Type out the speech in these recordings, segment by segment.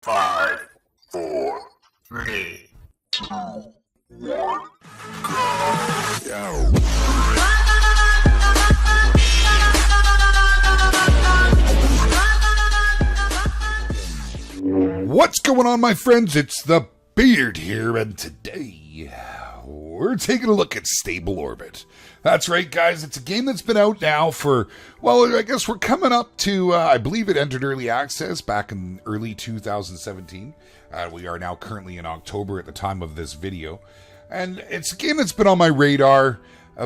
5, 4, 3, 2, 1, go! What's going on, my friends? It's the Beard here, and today we're taking a look at Stable Orbit. That's right, guys. It's a game that's been out now for, well, I guess we're coming up to, I believe it entered early access back in early 2017. We are now currently in October at the time of this video. And it's a game that's been on my radar,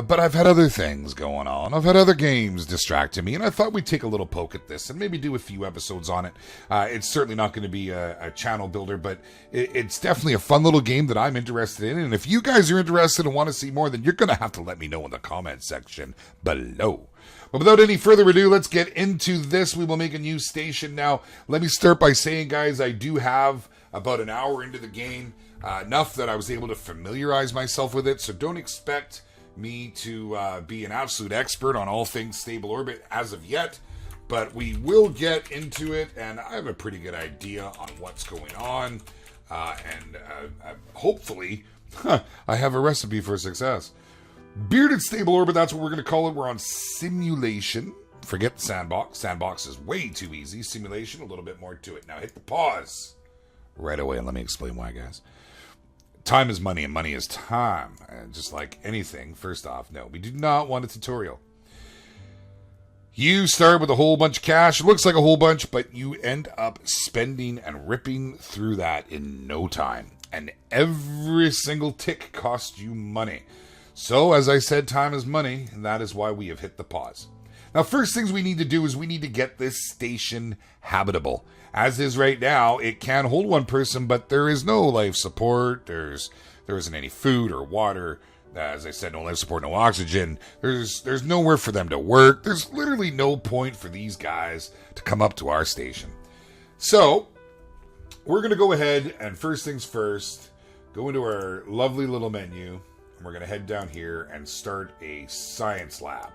but I've had other things going on. I've had other games distracting me, and I thought we'd take a little poke at this and maybe do a few episodes on it. It's certainly not going to be a channel builder, but it's definitely a fun little game that I'm interested in. And if you guys are interested and want to see more, then you're going to have to let me know in the comment section below. But without any further ado, let's get into this. We will make a new station now. Let me start by saying, guys, I do have about an hour into the game, enough that I was able to familiarize myself with it, so don't expect me to be an absolute expert on all things Stable Orbit as of yet, but we will get into it, and I have a pretty good idea on what's going on, and hopefully I have a recipe for success. Bearded Stable Orbit, that's what we're going to call it. We're on simulation. Forget the sandbox. Sandbox is way too easy. Simulation, a little bit more to it. Now hit the pause right away, and let me explain why, guys. Time is money, and money is time. Just like anything, first off, no, we do not want a tutorial. You start with a whole bunch of cash. It looks like a whole bunch, but you end up spending and ripping through that in no time. And every single tick costs you money. So, as I said, time is money, and that is why we have hit the pause. Now, first things we need to do is we need to get this station habitable. As is right now, it can hold one person, but there is no life support. There isn't any food or water. As I said, no life support, no oxygen. There's nowhere for them to work. There's literally no point for these guys to come up to our station. So, we're going to go ahead and first things first, go into our lovely little menu. And we're going to head down here and start a science lab.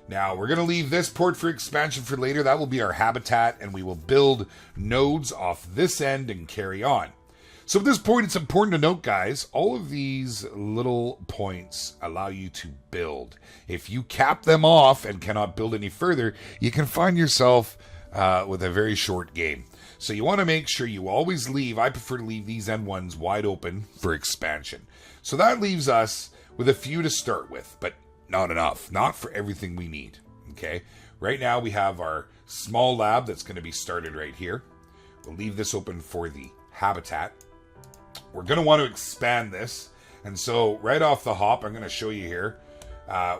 Now, we're going to leave this port for expansion for later. That will be our habitat, and we will build nodes off this end and carry on. So at this point, it's important to note, guys, all of these little points allow you to build. If you cap them off and cannot build any further, you can find yourself with a very short game. So you want to make sure you always leave. I prefer to leave these end ones wide open for expansion. So that leaves us with a few to start with, but not enough. Not for everything we need. Okay? Right now we have our small lab that's going to be started right here. We'll leave this open for the habitat. We're going to want to expand this. And so right off the hop, I'm going to show you here.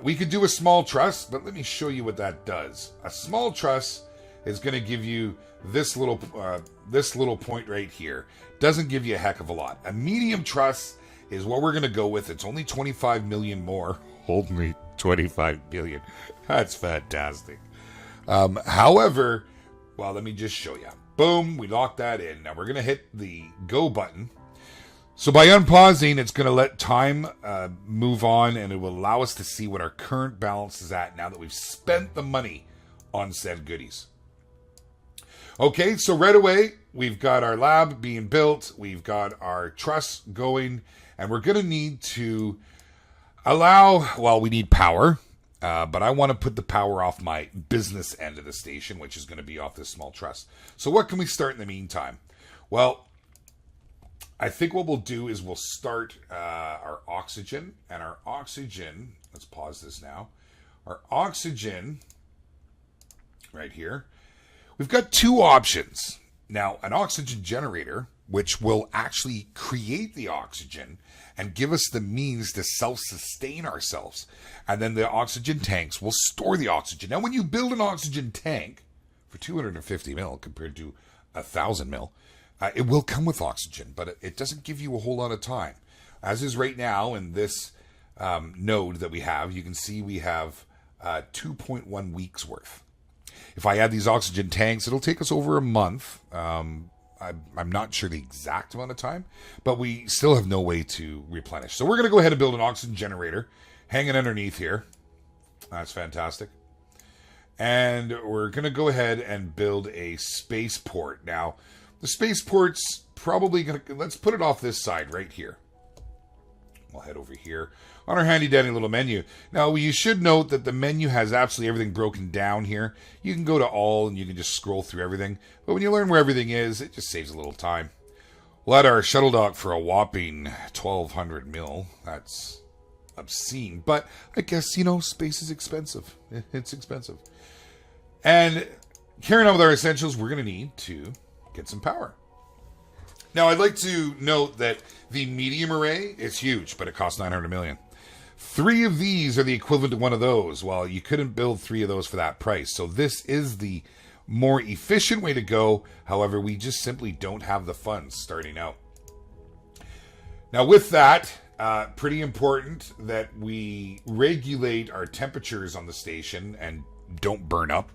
We could do a small truss, but let me show you what that does. A small truss is going to give you this little point right here. Doesn't give you a heck of a lot. A medium truss is what we're going to go with. It's only 25 million more. Hold me, 25 billion. That's fantastic. However, well, let me just show you. Boom, we locked that in. Now we're going to hit the go button. So by unpausing, it's going to let time move on, and it will allow us to see what our current balance is at now that we've spent the money on said goodies. Okay, so right away, we've got our lab being built. We've got our truss going, and we're going to need to we need power, but I want to put the power off my business end of the station, which is going to be off this small truss. So what can we start in the meantime? Well, I think what we'll do is we'll start our oxygen, and our oxygen, let's pause this now. Our oxygen, right here, we've got two options. Now, an oxygen generator, which will actually create the oxygen and give us the means to self-sustain ourselves. And then the oxygen tanks will store the oxygen. Now, when you build an oxygen tank for 250 mil compared to 1,000 mil, it will come with oxygen, but it doesn't give you a whole lot of time. As is right now in this node that we have, you can see we have 2.1 weeks worth. If I add these oxygen tanks, it'll take us over a month. I'm not sure the exact amount of time, but we still have no way to replenish. So we're going to go ahead and build an oxygen generator, hanging underneath here. That's fantastic. And we're going to go ahead and build a spaceport. Now, The spaceport's probably going to... Let's put it off this side right here. We'll head over here on our handy-dandy little menu. Now, you should note that the menu has absolutely everything broken down here. You can go to all and you can just scroll through everything. But when you learn where everything is, it just saves a little time. We'll add our shuttle dock for a whopping 1,200 mil. That's obscene. But I guess, you know, space is expensive. It's expensive. And carrying on with our essentials, we're going to need to get some power. Now, I'd like to note that the medium array is huge, but it costs 900 million. 3 of these are the equivalent to one of those. Well, you couldn't build 3 of those for that price. So this is the more efficient way to go. However, we just simply don't have the funds starting out. Now, with that, pretty important that we regulate our temperatures on the station and don't burn up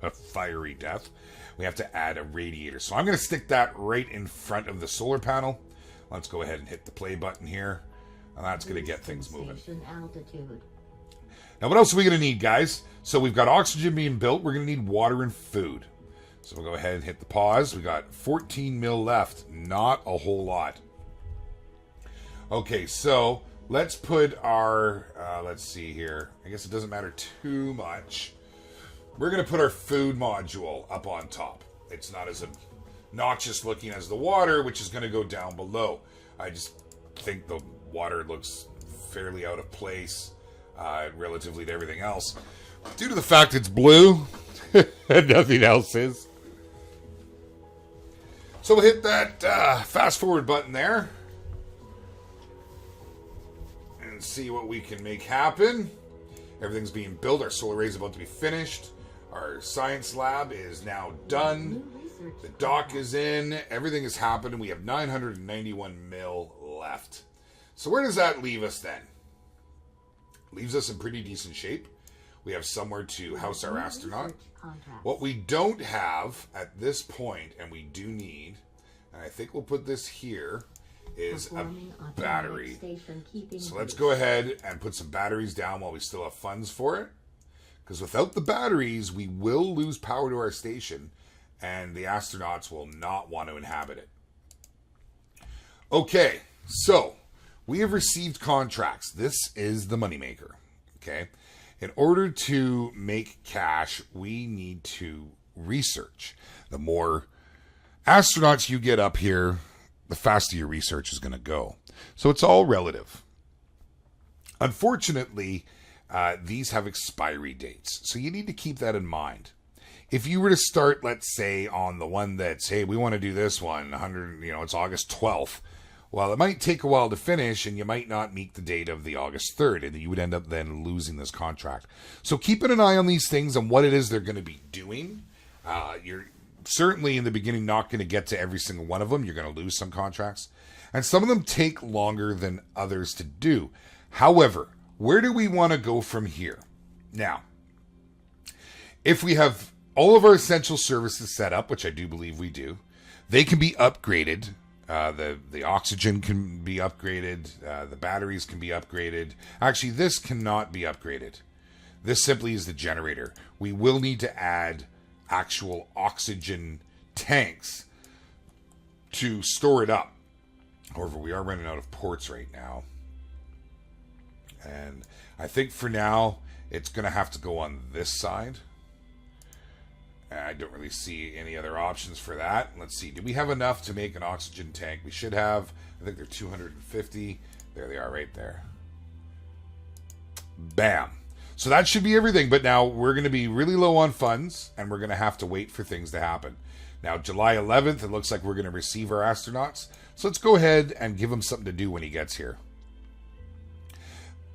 a fiery death. We have to add a radiator. So I'm going to stick that right in front of the solar panel. Let's go ahead and hit the play button here. And that's going to get things moving. Now, what else are we going to need, guys? So we've got oxygen being built. We're going to need water and food. So we'll go ahead and hit the pause. We got 14 mil left. Not a whole lot. Okay, so let's put our, let's see here. I guess it doesn't matter too much. We're going to put our food module up on top. It's not as obnoxious looking as the water, which is going to go down below. I just think the water looks fairly out of place relatively to everything else. Due to the fact it's blue and nothing else is. So we'll hit that fast forward button there. And see what we can make happen. Everything's being built. Our solar array is about to be finished. Our science lab is now done. The dock is in. Everything is happening. We have 991 mil left. So where does that leave us then? Leaves us in pretty decent shape. We have somewhere to house our astronaut. What we don't have at this point, and we do need, and I think we'll put this here, is a battery. So let's go ahead and put some batteries down while we still have funds for it. Because without the batteries, we will lose power to our station, and the astronauts will not want to inhabit it. Okay, so we have received contracts. This is the moneymaker. Okay, in order to make cash, we need to research. The more astronauts you get up here, the faster your research is going to go. So it's all relative. Unfortunately, these have expiry dates. So you need to keep that in mind. If you were to start, let's say, on the one that's, hey, we want to do this one, 100, it's August 12th. Well, it might take a while to finish, and you might not meet the date of the August 3rd, and you would end up then losing this contract. So keeping an eye on these things and what it is they're going to be doing. You're certainly in the beginning not going to get to every single one of them. You're going to lose some contracts. And some of them take longer than others to do. However, where do we want to go from here? Now, if we have all of our essential services set up, which I do believe we do, they can be upgraded. The oxygen can be upgraded. The batteries can be upgraded. Actually, this cannot be upgraded. This simply is the generator. We will need to add actual oxygen tanks to store it up. However, we are running out of ports right now. And I think for now, it's going to have to go on this side. I don't really see any other options for that. Let's see. Do we have enough to make an oxygen tank? We should have. I think they're 250. There they are right there. Bam. So that should be everything. But now we're going to be really low on funds, and we're going to have to wait for things to happen. Now, July 11th, it looks like we're going to receive our astronauts. So let's go ahead and give him something to do when he gets here.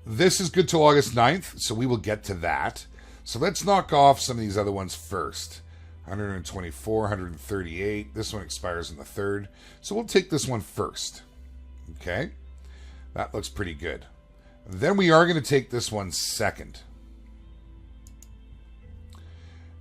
This is good till August 9th, so we will get to that. So let's knock off some of these other ones first. 124, 138. This one expires on the 3rd. So we'll take this one first. Okay. That looks pretty good. Then we are going to take this one second.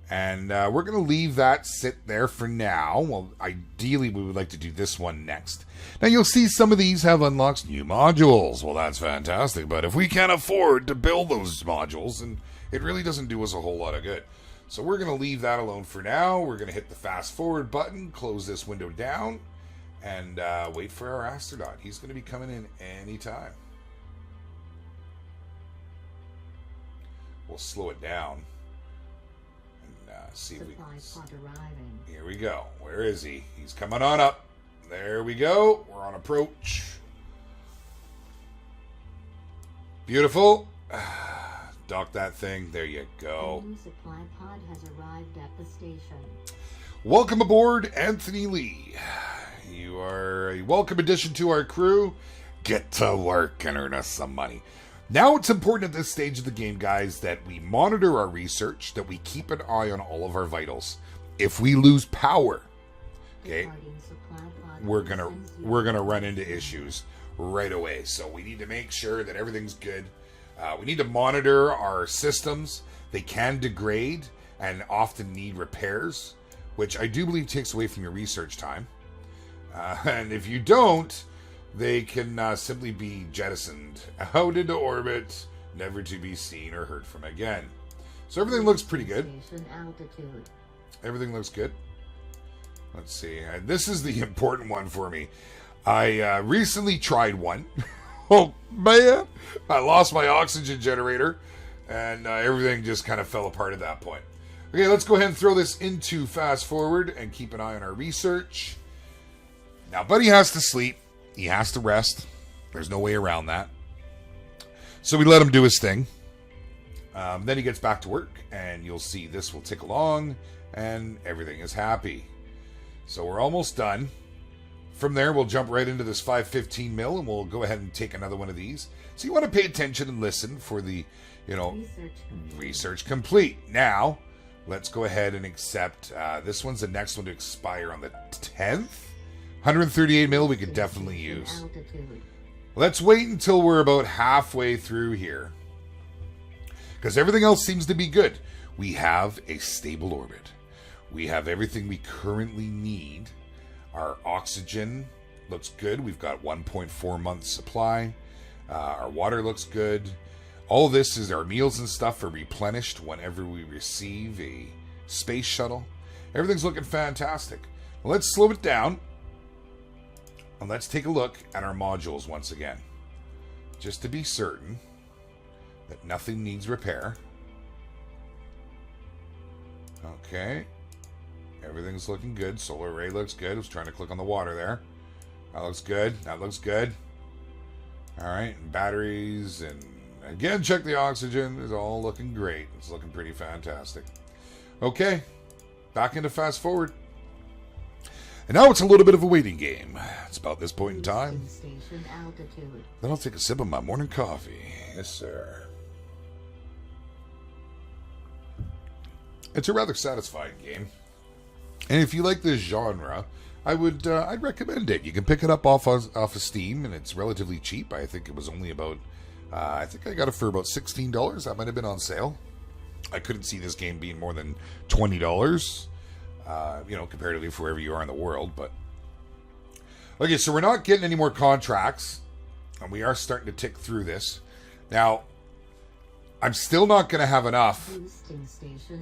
And we're going to leave that sit there for now. Well, ideally, we would like to do this one next. Now, you'll see some of these have unlocked new modules. Well, that's fantastic. But if we can't afford to build those modules, then it really doesn't do us a whole lot of good. So we're going to leave that alone for now. We're going to hit the fast forward button, close this window down, and wait for our astronaut. He's going to be coming in anytime. We'll slow it down and see if we can. Here we go. Where is he? He's coming on up. There we go. We're on approach. Beautiful. Dock that thing. There you go. The new supply pod has arrived at the station. Welcome aboard, Anthony Lee. You are a welcome addition to our crew. Get to work and earn us some money. Now it's important at this stage of the game, guys, that we monitor our research, that we keep an eye on all of our vitals. If we lose power, okay, we're gonna run into issues right away. So we need to make sure that everything's good. We need to monitor our systems. They can degrade and often need repairs, which I do believe takes away from your research time. And if you don't, they can simply be jettisoned out into orbit, never to be seen or heard from again. So everything looks pretty good. Everything looks good. Let's see. This is the important one for me. I recently tried one. Oh, man. I lost my oxygen generator, and everything just kind of fell apart at that point. Okay, let's go ahead and throw this into fast forward and keep an eye on our research. Now, Buddy has to sleep. He has to rest. There's no way around that. So we let him do his thing. Then he gets back to work, and you'll see this will tick along, and everything is happy. So we're almost done. From there, we'll jump right into this 515 mil, and we'll go ahead and take another one of these. So you want to pay attention and listen for the, research complete. Now, let's go ahead and accept. This one's the next one to expire on the 10th. 138 mil we could definitely use. Let's wait until we're about halfway through here, because everything else seems to be good. We have a stable orbit. We have everything we currently need. Our oxygen looks good. We've got 1.4 months supply. Our water looks good. All this is our meals and stuff are replenished whenever we receive a space shuttle. Everything's looking fantastic. Let's slow it down. And let's take a look at our modules once again, just to be certain that nothing needs repair. Okay. Everything's looking good. Solar array looks good. I was trying to click on the water there. That looks good. That looks good. Alright, and batteries, and again, check the oxygen. It's all looking great. It's looking pretty fantastic. Okay, back into fast forward. And now it's a little bit of a waiting game. It's about this point in time. Then I'll take a sip of my morning coffee. Yes, sir. It's a rather satisfying game. And if you like this genre, I'd recommend it. You can pick it up off of Steam, and it's relatively cheap. I think it was only about, I think I got it for about $16. That might have been on sale. I couldn't see this game being more than $20. Comparatively for wherever you are in the world, but okay, so we're not getting any more contracts, and we are starting to tick through this. Now, I'm still not going to have enough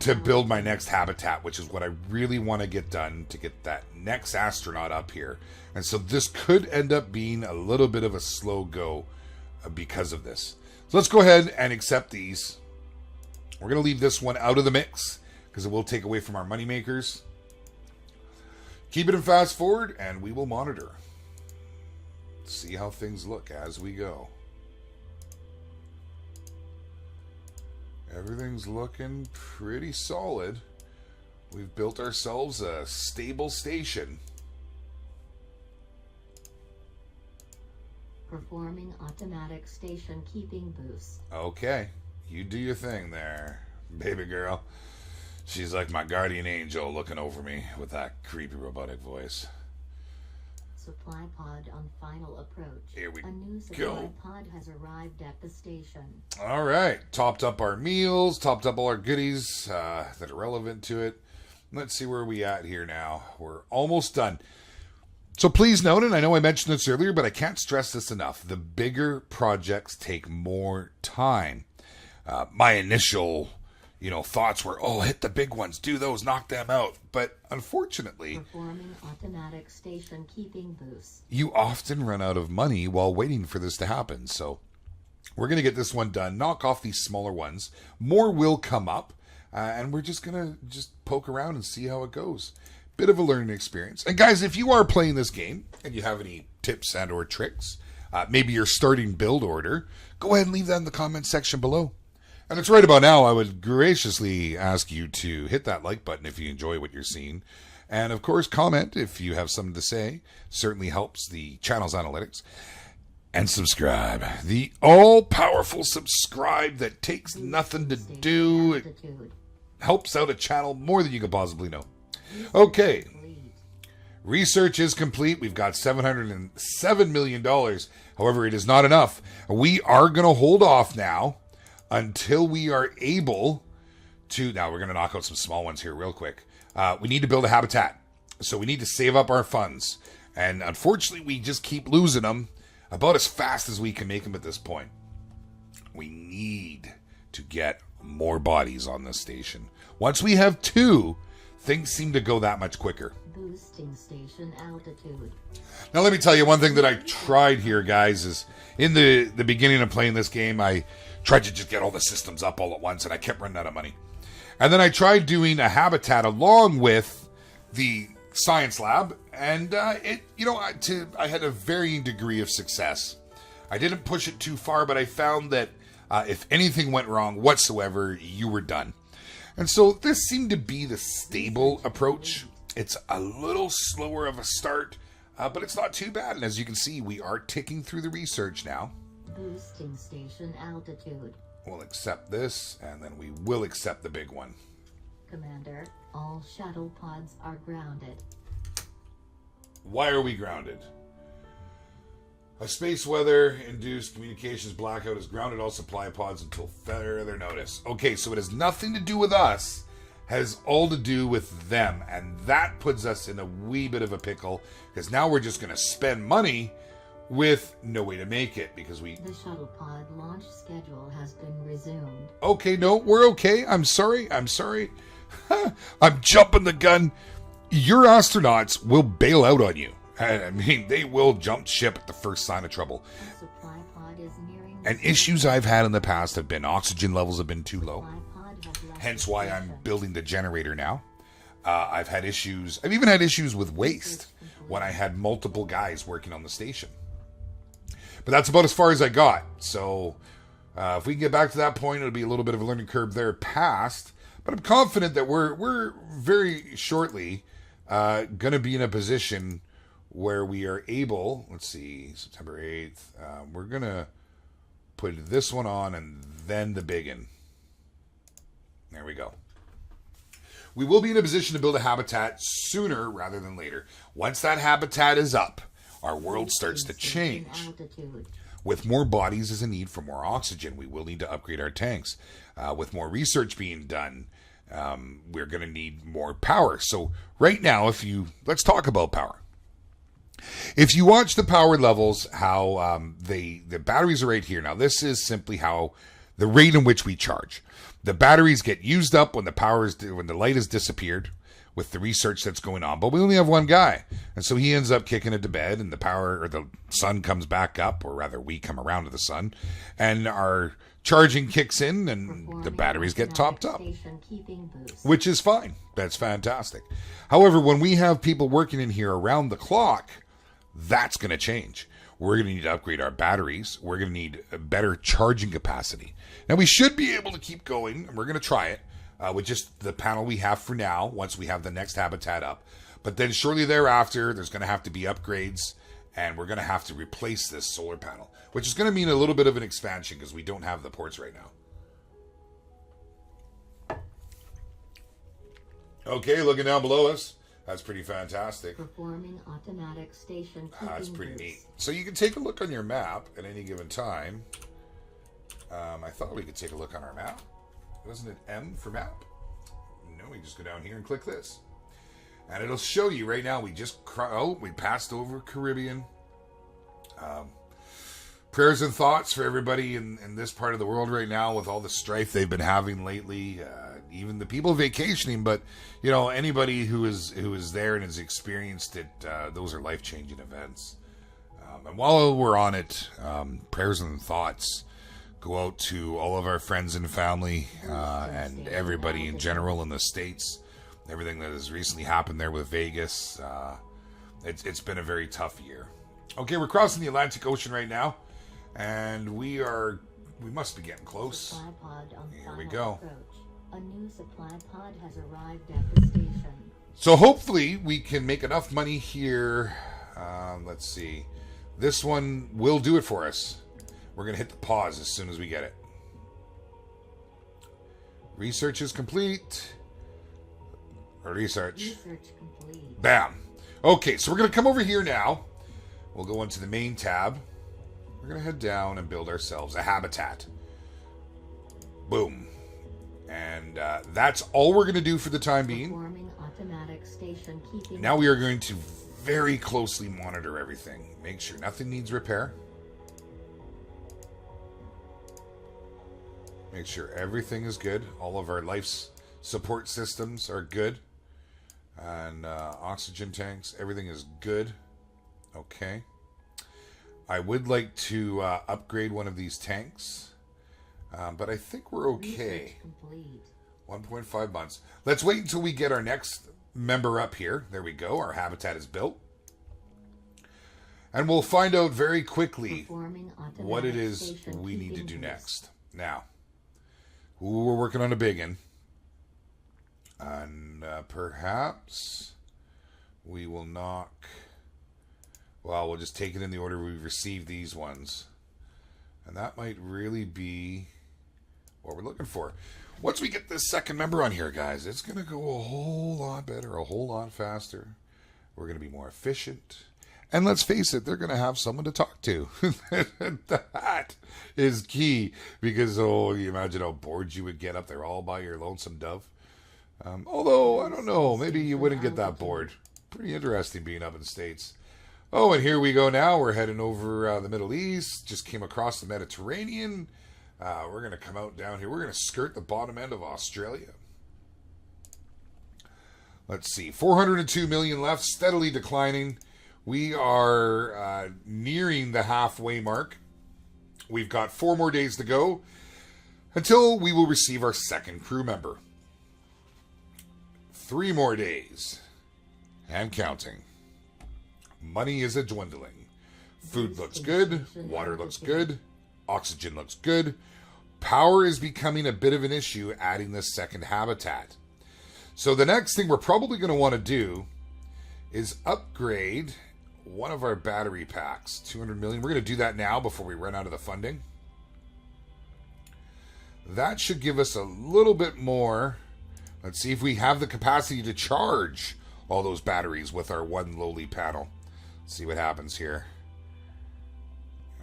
to build my next habitat, which is what I really want to get done to get that next astronaut up here. And so this could end up being a little bit of a slow go because of this. So let's go ahead and accept these. We're going to leave this one out of the mix because it will take away from our money makers. Keep it in fast forward, and we will monitor. See how things look as we go. Everything's looking pretty solid. We've built ourselves a stable station. Performing automatic station keeping boost. Okay, you do your thing there, baby girl. She's like my guardian angel looking over me with that creepy robotic voice. Supply pod on final approach. Here we go. A new supply pod has arrived at the station. All right. Topped up our meals, topped up all our goodies that are relevant to it. Let's see where we at here now. We're almost done. So please note, and I know I mentioned this earlier, but I can't stress this enough. The bigger projects take more time. My initial thoughts were, oh, hit the big ones, do those, knock them out. But unfortunately, performing automatic station keeping boost. You often run out of money while waiting for this to happen. So we're going to get this one done, knock off these smaller ones. More will come up, and we're just going to poke around and see how it goes. Bit of a learning experience. And guys, if you are playing this game and you have any tips and or tricks, maybe your starting build order, go ahead and leave that in the comment section below. And it's right about now, I would graciously ask you to hit that like button if you enjoy what you're seeing. And of course, comment if you have something to say. Certainly helps the channel's analytics. And subscribe. The all-powerful subscribe that takes nothing to do. It helps out a channel more than you could possibly know. Okay. Research is complete. We've got $707 million. However, it is not enough. We are going to hold off now until we are able to... Now, we're going to knock out some small ones here real quick. We need to build a habitat. So we need to save up our funds. And unfortunately, we just keep losing them about as fast as we can make them at this point. We need to get more bodies on this station. Once we have 2, things seem to go that much quicker. Boosting station altitude. Now let me tell you one thing that I tried here, guys, is in the beginning of playing this game, I tried to just get all the systems up all at once, and I kept running out of money. And then I tried doing a habitat along with the science lab, and I had a varying degree of success. I didn't push it too far, but I found that if anything went wrong whatsoever, you were done. And so this seemed to be the stable approach. It's a little slower of a start, but it's not too bad. And as you can see, we are ticking through the research now. Boosting station altitude. We'll accept this, and then we will accept the big one. Commander, all shuttle pods are grounded. Why are we grounded? A space weather-induced communications blackout has grounded all supply pods until further notice. Okay, so it has nothing to do with us, has all to do with them, and that puts us in a wee bit of a pickle, because now we're just going to spend money with no way to make it, because The shuttle pod launch schedule has been resumed. Okay, no, we're okay. I'm sorry. I'm jumping the gun. Your astronauts will bail out on you. I mean, they will jump ship at the first sign of trouble. The supply pod is nearing. And issues I've had in the past have been oxygen levels have been too low. Hence why I'm building the generator now. I've even had issues with waste when I had multiple guys working on the station. But that's about as far as I got. So if we can get back to that point, it'll be a little bit of a learning curve there past. But I'm confident that we're very shortly going to be in a position where we are able, let's see, September 8th, we're going to put this one on and then the big one. There we go. We will be in a position to build a habitat sooner rather than later. Once that habitat is up, our world starts to change. With more bodies is a need for more oxygen. We will need to upgrade our tanks. With more research being done, we're going to need more power. So right now, let's talk about power. If you watch the power levels, how the batteries are right here. Now, this is simply how the rate in which we charge. The batteries get used up when the light has disappeared with the research that's going on. But we only have one guy. And so he ends up kicking it to bed, and the sun comes back up, or rather we come around to the sun, and our charging kicks in and the batteries get topped up, which is fine. That's fantastic. However, when we have people working in here around the clock, that's going to change. We're going to need to upgrade our batteries. We're going to need a better charging capacity. Now, we should be able to keep going, and we're going to try it with just the panel we have for now, once we have the next habitat up. But then shortly thereafter, there's going to have to be upgrades, and we're going to have to replace this solar panel, which is going to mean a little bit of an expansion because we don't have the ports right now. Okay, looking down below us. That's pretty fantastic. Performing automatic station keeping That's pretty boost. neat. So you can take a look on your map at any given time. I thought we could take a look on our map. Wasn't it M for map? No, we just go down here and click this. And it'll show you right now, we passed over Caribbean. Prayers and thoughts for everybody in this part of the world right now with all the strife they've been having lately. Even the people vacationing, but anybody who is there and has experienced it, those are life-changing events. And while we're on it, prayers and thoughts go out to all of our friends and family and everybody in general in the States. Everything that has recently happened there with Vegas. It's been a very tough year. Okay, we're crossing the Atlantic Ocean right now, and we must be getting close. Here we go. A new supply pod has arrived at the station. So hopefully we can make enough money here. Let's see. This one will do it for us. We're going to hit the pause as soon as we get it. Research is complete. Research complete. Bam. Okay, so we're going to come over here now. We'll go into the main tab. We're going to head down and build ourselves a habitat. Boom. And that's all we're going to do for the time being. Now we are going to very closely monitor everything. Make sure nothing needs repair. Make sure everything is good. All of our life support systems are good. And oxygen tanks, everything is good. Okay. I would like to upgrade one of these tanks. But I think we're okay. 1.5 months. Let's wait until we get our next member up here. There we go. Our habitat is built. And we'll find out very quickly what it is we need to do next. Now, we're working on a big one. And perhaps we will knock... Well, we'll just take it in the order we've received these ones. And that might really be what we're looking for. Once we get this second member on here, guys, it's going to go a whole lot better, a whole lot faster. We're going to be more efficient. And let's face it, they're going to have someone to talk to. That is key. Because, you imagine how bored you would get up there all by your lonesome dove. Although, I don't know, maybe you wouldn't get that bored. Pretty interesting being up in the States. Oh, and here we go now. We're heading over the Middle East. Just came across the Mediterranean. We're going to come out down here. We're going to skirt the bottom end of Australia. Let's see. 402 million left, steadily declining. We are nearing the halfway mark. We've got 4 more days to go until we will receive our second crew member. 3 more days. And counting. Money is dwindling. Food looks good. Water looks good. Oxygen looks good. Power is becoming a bit of an issue adding this second habitat. So the next thing we're probably going to want to do is upgrade one of our battery packs. 200 million. We're going to do that now before we run out of the funding. That should give us a little bit more. Let's see if we have the capacity to charge all those batteries with our one lowly panel. Let's see what happens here.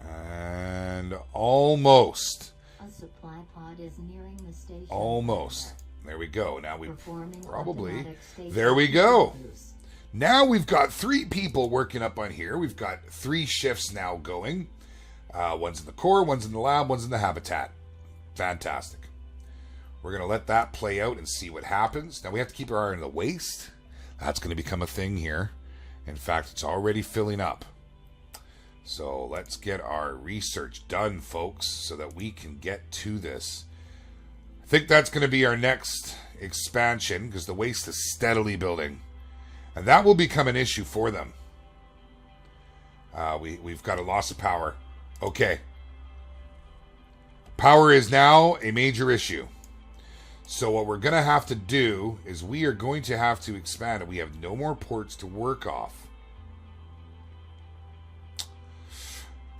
And almost. A supply pod is nearing the station. Almost. There we go. Now we probably... There we go. Now we've got 3 people working up on here. We've got 3 shifts now going. One's in the core, one's in the lab, one's in the habitat. Fantastic. We're going to let that play out and see what happens. Now we have to keep our eye on the waste. That's going to become a thing here. In fact, it's already filling up. So let's get our research done, folks, so that we can get to this. I think that's going to be our next expansion because the waste is steadily building. And that will become an issue for them. We've got a loss of power. Okay. Power is now a major issue. So what we're going to have to do is we are going to have to expand it. We have no more ports to work off.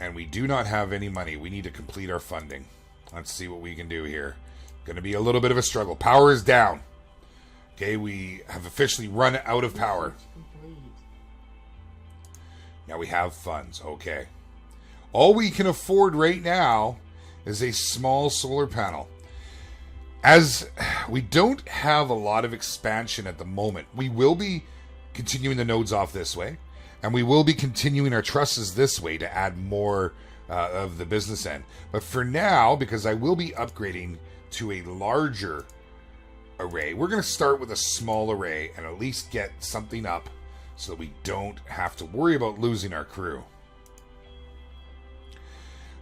And we do not have any money. We need to complete our funding. Let's see what we can do here. Going to be a little bit of a struggle. Power is down. Okay, we have officially run out of power. Now we have funds. Okay. All we can afford right now is a small solar panel. As we don't have a lot of expansion at the moment, we will be continuing the nodes off this way. And we will be continuing our trusses this way to add more of the business end. But for now, because I will be upgrading to a larger array, we're going to start with a small array and at least get something up so that we don't have to worry about losing our crew.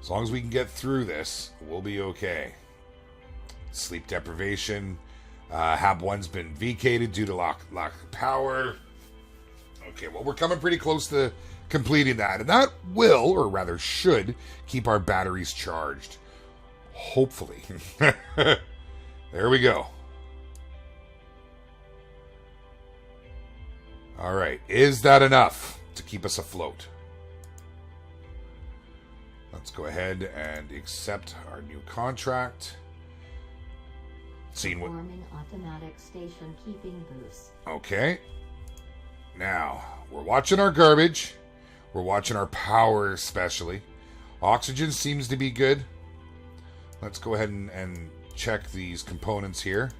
As long as we can get through this, we'll be okay. Sleep deprivation. Hab 1's been vacated due to lack of power. Okay, well, we're coming pretty close to completing that. And that will, or rather should, keep our batteries charged. Hopefully. There we go. All right. Is that enough to keep us afloat? Let's go ahead and accept our new contract. Performing automatic station keeping boost. Okay. Now, we're watching our garbage. We're watching our power especially. Oxygen seems to be good. Let's go ahead and check these components here.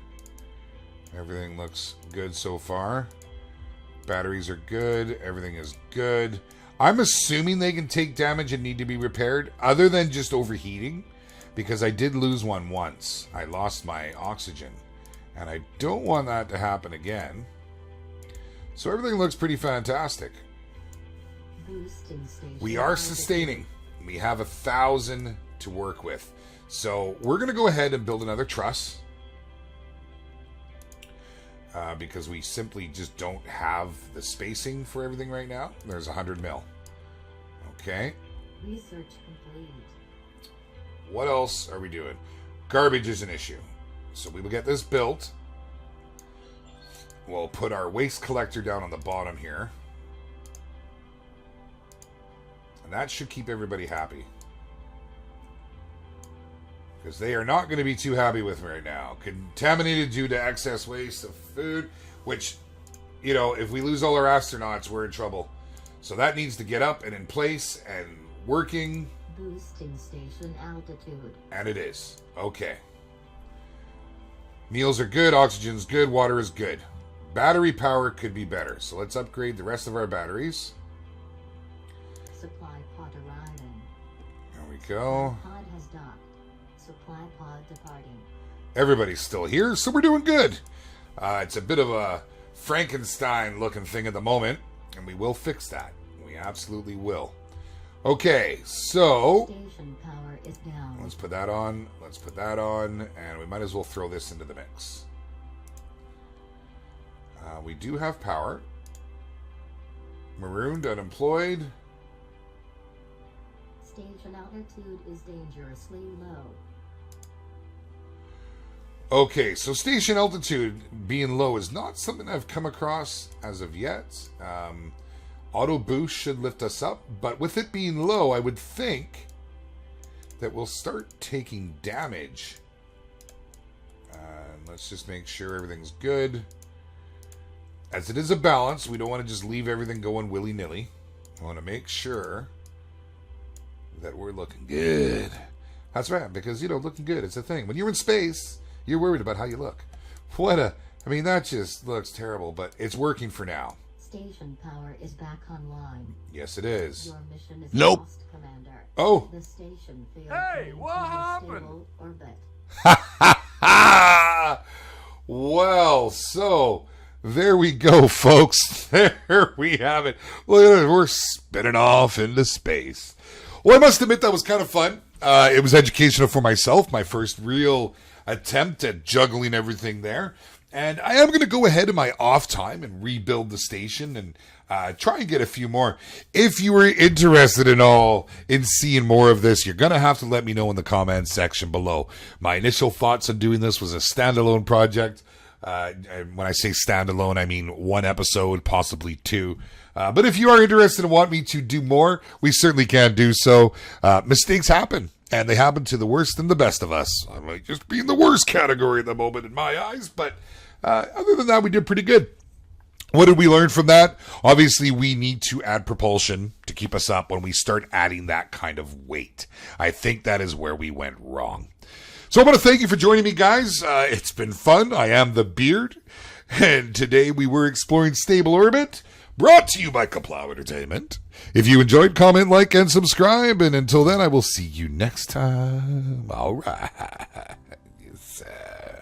Everything looks good so far. Batteries are good. Everything is good. I'm assuming they can take damage and need to be repaired, other than just overheating, because I did lose one once. I lost my oxygen, and I don't want that to happen again. So everything looks pretty fantastic. We are sustaining. We have 1,000 to work with. So we're going to go ahead and build another truss. Because we simply just don't have the spacing for everything right now. There's 100 mil. Okay. Research complete. What else are we doing? Garbage is an issue. So we will get this built. We'll put our waste collector down on the bottom here. And that should keep everybody happy. Because they are not going to be too happy with right now. Contaminated due to excess waste of food. Which, you know, if we lose all our astronauts, we're in trouble. So that needs to get up and in place and working. Boosting station altitude. And it is. Okay. Meals are good. Oxygen's good. Water is good. Battery power could be better. So let's upgrade the rest of our batteries. Supply pod arriving. There we go. Pod has docked. Supply pod departing. Everybody's still here, so we're doing good. It's a bit of a Frankenstein-looking thing at the moment, and we will fix that. We absolutely will. Okay, so Station power is down. let's put that on. Let's put that on, and we might as well throw this into the mix. We do have power. Marooned, unemployed. Station altitude is dangerously low. Okay, so station altitude being low is not something I've come across as of yet. Auto boost should lift us up, but with it being low, I would think that we'll start taking damage. Let's just make sure everything's good. As it is a balance, we don't want to just leave everything going willy-nilly. I want to make sure that we're looking good. That's right, because, you know, looking good, it's a thing. When you're in space, you're worried about how you look. I mean, that just looks terrible, but it's working for now. Station power is back online. Yes, it is. Your mission is Nope. lost, Commander. Oh. The station failed. Hey, what happened? Orbit. Well, so there we go, folks. There we have it. Look at it. We're spinning off into space. Well, I must admit that was kind of fun. It was educational for myself, my first real attempt at juggling everything there. And I am going to go ahead in my off time and rebuild the station and try and get a few more. If you were interested in seeing more of this, you're going to have to let me know in the comments section below. My initial thoughts on doing this was a standalone project. And when I say standalone, I mean one episode, possibly two. But if you are interested and want me to do more, we certainly can do so. Mistakes happen, and they happen to the worst and the best of us. I might just be in the worst category at the moment in my eyes, but other than that, we did pretty good. What did we learn from that? Obviously, we need to add propulsion to keep us up when we start adding that kind of weight. I think that is where we went wrong. So I want to thank you for joining me, guys. It's been fun. I am the Beard, and today we were exploring stable orbit. Brought to you by Kaplow Entertainment. If you enjoyed, comment, like, and subscribe. And until then, I will see you next time. All right. Yes, sir.